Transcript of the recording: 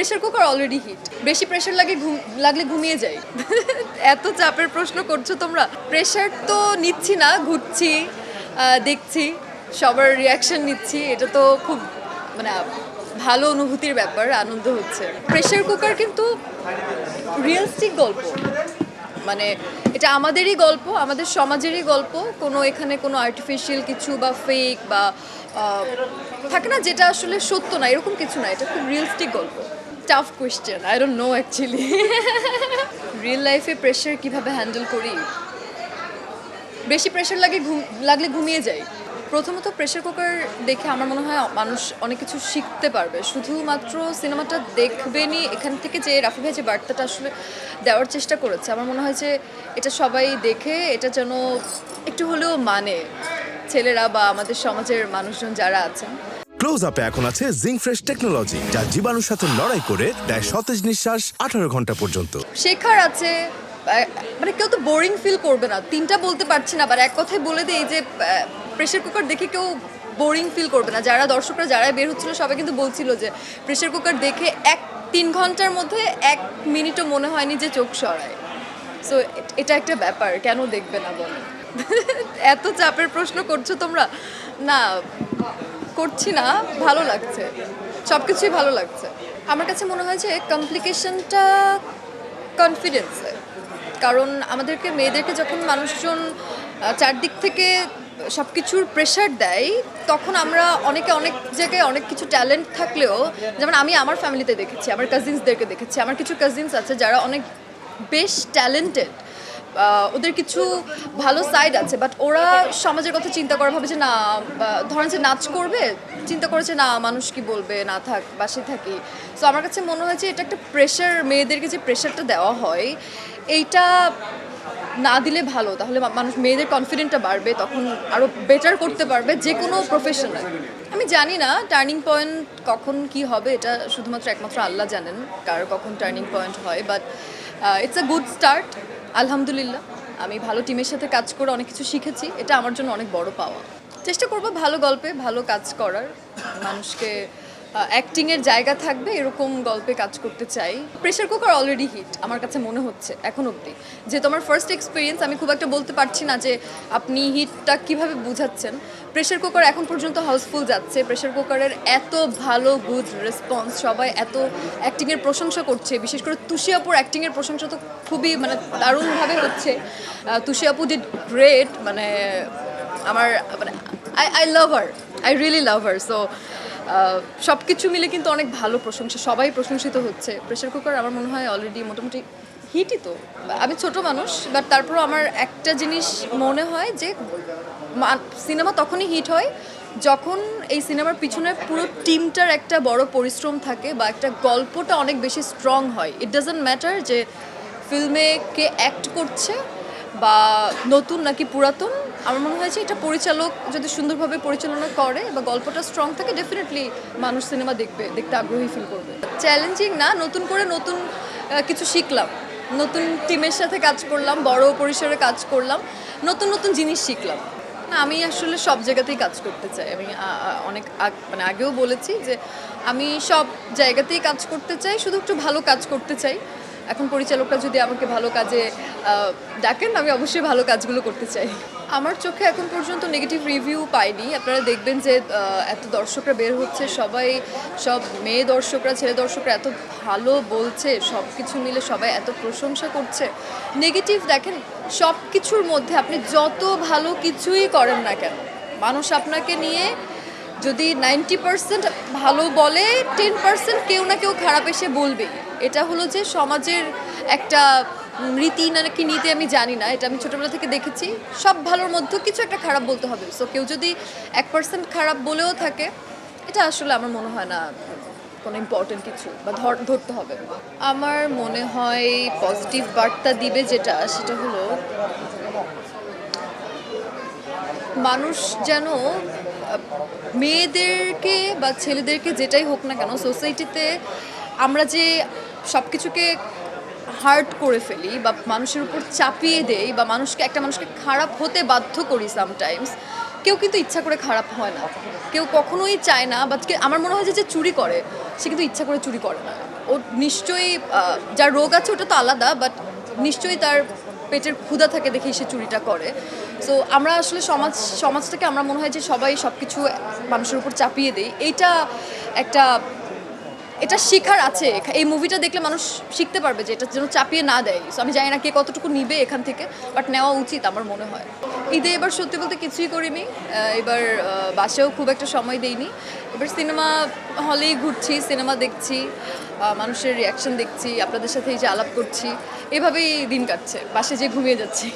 Pressure cooker already hit. বেশি pressure লাগলে ঘুমিয়ে যাই। এত চাপের প্রশ্ন করছো তোমরা। প্রেশার তো নিচ্ছি না, ঘুরছি, দেখছি, সবার রিয়াকশন নিচ্ছি। এটা তো খুব মানে ভালো অনুভূতির ব্যাপার, আনন্দ হচ্ছে। প্রেশার কুকার কিন্তু রিয়েলিস্টিক গল্প, মানে এটা আমাদেরই গল্প, আমাদের সমাজেরই গল্প। এখানে কোনো আর্টিফিশিয়াল কিছু বা ফেক বা থাকে না যেটা আসলে সত্য না, এরকম কিছু না। এটা খুব রিয়েলিস্টিক গল্প। Tough question, I don't know actually. Real লাইফে প্রেশার কিভাবে হ্যান্ডেল করি? বেশি প্রেশার লাগলে ঘুমিয়ে যাই। প্রথমত প্রেশার কুকার দেখে আমার মনে হয় মানুষ অনেক কিছু শিখতে পারবে। শুধুমাত্র সিনেমাটা দেখবেনই, এখান থেকে যে রাফি ভাই যে বার্তাটা আসলে দেওয়ার চেষ্টা করেছে, আমার মনে হয় যে এটা সবাই দেখে এটা যেন একটু হলেও মানে ছেলেরা বা আমাদের সমাজের মানুষজন যারা আছেন। ক্লোজ আপে এখন আছে জিঙ্ক ফ্রেশ টেকনোলজি, যা জীবাণুর সাথে লড়াই করে দেয় সতেজ নিঃশ্বাস 18 ঘন্টা পর্যন্ত। শেখার আছে, মানে কেউ তো বোরিং ফিল করবে না। তিনটা বলতে পারছি না, আবার এক কথায় বলে দিই যে প্রেশার কুকার দেখে কেউ বোরিং ফিল করবে না। দর্শকরা যারা বের হচ্ছিল সবাই কিন্তু বলছিল যে প্রেশার কুকার দেখে 3 ঘন্টার মধ্যে 1 মিনিটও মনে হয়নি যে চোখ সরায়। সো এটা একটা ব্যাপার, কেন দেখবে না বলো? এত চাপের প্রশ্ন করছো তোমরা। না, করছি না, ভালো লাগছে, সব কিছুই ভালো লাগছে। আমার কাছে মনে হয় যে কমপ্লিকেশনটা কনফিডেন্সে। কারণ আমাদেরকে মেয়েদেরকে যখন মানুষজন চারদিক থেকে সব কিছুর প্রেশার দেয়, তখন আমরা অনেক জায়গায় অনেক কিছু ট্যালেন্ট থাকলেও, যেমন আমি আমার ফ্যামিলিতে দেখেছি, আমার কাজিনসদেরকে দেখেছি, আমার কিছু কাজিনস আছে যারা অনেক বেশ ট্যালেন্টেড, ওদের কিছু ভালো সাইড আছে, বাট ওরা সমাজের কথা চিন্তা করে ভাবে যে না, ধরেন যে নাচ করবে, চিন্তা করেছে না মানুষ কি বলবে, না থাক বাসে থাকি। সো আমার কাছে মনে হয় যে এটা একটা প্রেশার, মেয়েদেরকে যে প্রেশারটা দেওয়া হয় এইটা না দিলে ভালো। তাহলে মেয়েদের কনফিডেন্টটা বাড়বে, তখন আরও বেটার করতে পারবে যে কোনো প্রফেশনাল। আমি জানি না টার্নিং পয়েন্ট কখন কি হবে, এটা শুধুমাত্র একমাত্র আল্লাহ জানেন কার কখন টার্নিং পয়েন্ট হয়। But it's a good start, আলহামদুলিল্লাহ। আমি ভালো টিমের সাথে কাজ করে অনেক কিছু শিখেছি, এটা আমার জন্য অনেক বড় পাওয়া। চেষ্টা করবো ভালো গল্পে ভালো কাজ করার, মানুষকে অ্যাক্টিংয়ের জায়গা থাকবে এরকম গল্পে কাজ করতে চাই। প্রেশার কুকার অলরেডি হিট আমার কাছে মনে হচ্ছে এখন অবধি। যে তোমার ফার্স্ট এক্সপিরিয়েন্স, আমি খুব একটা বলতে পারছি না যে আপনি হিটটা কিভাবে বুঝাচ্ছেন। প্রেশার কুকার এখন পর্যন্ত হাউসফুল যাচ্ছে। প্রেশার কুকারের এত ভালো গুড রেসপন্স, সবাই এত অ্যাক্টিংয়ের প্রশংসা করছে, বিশেষ করে তুষি আপুর অ্যাক্টিংয়ের প্রশংসা তো খুবই মানে দারুণভাবে হচ্ছে। তুষি আপু ডিড গ্রেট, মানে আমার মানে I love her, I really love her. So সব কিছু মিলে কিন্তু অনেক ভালো প্রশংসা, সবাই প্রশংসিত হচ্ছে। প্রেশার কুকার আমার মনে হয় অলরেডি মোটামুটি হিটই তো। আমি ছোট মানুষ, বাট তারপরও আমার একটা জিনিস মনে হয় যে সিনেমা তখনই হিট হয় যখন এই সিনেমার পিছনে পুরো টিমটার একটা বড় পরিশ্রম থাকে বা একটা গল্পটা অনেক বেশি স্ট্রং হয়। ইট ডাজন্ট ম্যাটার যে ফিল্মে কে অ্যাক্ট করছে বা নতুন নাকি পুরাতন। আমার মনে হয় যে এটা পরিচালক যদি সুন্দরভাবে পরিচালনা করে বা গল্পটা স্ট্রং থাকে, ডেফিনেটলি মানুষ সিনেমা দেখতে আগ্রহী ফিল করবে। চ্যালেঞ্জিং না, নতুন কিছু শিখলাম, নতুন টিমের সাথে কাজ করলাম, বড় পরিসরে কাজ করলাম, নতুন জিনিস শিখলাম। না, আমি আসলে সব জায়গাতেই কাজ করতে চাই। আমি মানে আগেও বলেছি যে আমি সব জায়গাতেই কাজ করতে চাই, শুধু একটু ভালো কাজ করতে চাই। এখন পরিচালকরা যদি আমাকে ভালো কাজে ডাকেন, আমি অবশ্যই ভালো কাজগুলো করতে চাই। আমার চোখে এখন পর্যন্ত নেগেটিভ রিভিউ পাইনি। আপনারা দেখবেন যে এত দর্শকরা বের হচ্ছে, সব মেয়ে দর্শকরা, ছেলে দর্শকরা এত ভালো বলছে, সব কিছু মিলে সবাই এত প্রশংসা করছে। নেগেটিভ দেখেন, সব কিছুর মধ্যে আপনি যত ভালো কিছুই করেন না কেন, মানুষ আপনাকে নিয়ে যদি 90% ভালো বলে, 10% কেউ না কেউ খারাপ এসে বলবেই। এটা হলো যে সমাজের একটা রীতি নাকি নীতি, আমি জানি না, এটা আমি ছোটোবেলা থেকে দেখেছি। সব ভালোর মধ্যে কিছু একটা খারাপ বলতে হবে। সো কেউ যদি 1% খারাপ বলেও থাকে, এটা আসলে আমার মনে হয় না কোনো ইম্পর্টেন্ট কিছু বা ধরতে হবে। আমার মনে হয় পজিটিভ বার্তা দিবে যেটা, সেটা হলো মানুষ যেন মেয়েদেরকে বা ছেলেদেরকে যেটাই হোক না কেন, সোসাইটিতে আমরা যে সব কিছুকে হার্ট করে ফেলি বা মানুষের উপর চাপিয়ে দেই বা একটা মানুষকে খারাপ হতে বাধ্য করি সামটাইমস, কেউ কিন্তু ইচ্ছা করে খারাপ হয় না, কেউ কখনোই চায় না। বাট আমার মনে হয় যে চুরি করে, সে কিন্তু ইচ্ছা করে চুরি করে না। ও নিশ্চয়ই যার রোগ আছে ওটা তো আলাদা, বাট নিশ্চয়ই তার পেটের ক্ষুধা থাকে দেখেই সে চুরিটা করে। সো আমরা আসলে সমাজটাকে আমরা মনে হয় যে সবাই সব কিছু মানুষের উপর চাপিয়ে দেই, এটা শেখার আছে। এই মুভিটা দেখলে মানুষ শিখতে পারবে যে এটা যেন চাপিয়ে না দেয়। সো আমি জানি না কে কতটুকু নিবে এখান থেকে, বাট নেওয়া উচিত আমার মনে হয়। ঈদে এবার সত্যি বলতে কিছুই করিনি, এবার বাসায়ও খুব একটা সময় দেইনি। এবার সিনেমা হলেই ঘুরছি, সিনেমা দেখছি, মানুষের রিয়াকশন দেখছি, আপনাদের সাথে এই যে আলাপ করছি, এভাবেই দিন কাটছে, বাসায় যেয়ে ঘুমিয়ে যাচ্ছি।